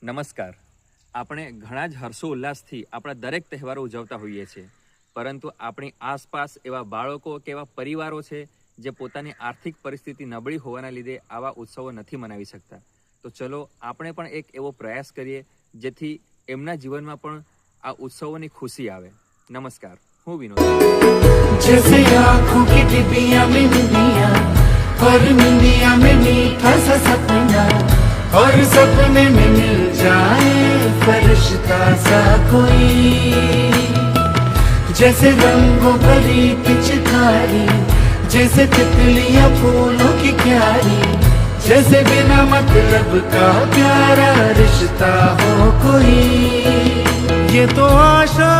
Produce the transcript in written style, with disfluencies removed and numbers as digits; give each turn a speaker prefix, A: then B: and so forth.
A: નમસ્કાર. આપણે ઘણા જ હર્ષો ઉલ્લાસથી આપણા દરેક તહેવારો ઉજવતા હોઈએ છીએ, પરંતુ આપણી આસપાસ એવા બાળકો કે એવા પરિવારો છે જે પોતાની આર્થિક પરિસ્થિતિ નબળી હોવાના લીધે આવા ઉત્સવો નથી મનાવી શકતા. તો ચલો આપણે પણ એક એવો પ્રયાસ કરીએ જેથી એમના જીવનમાં પણ આ ઉત્સવોની ખુશી આવે. નમસ્કાર, હું વિનોદ.
B: जैसे आँखों की डिबिया में निंदिया और निंदिया में मीठा सा सपना और सपने में मिल जाए फरिश्ता सा कोई जैसे रंगों भरी पिचकारी जैसे तितलियां फूलों की क्यारी जैसे बिना मतलब का प्यारा रिश्ता हो कोई ये तो आशा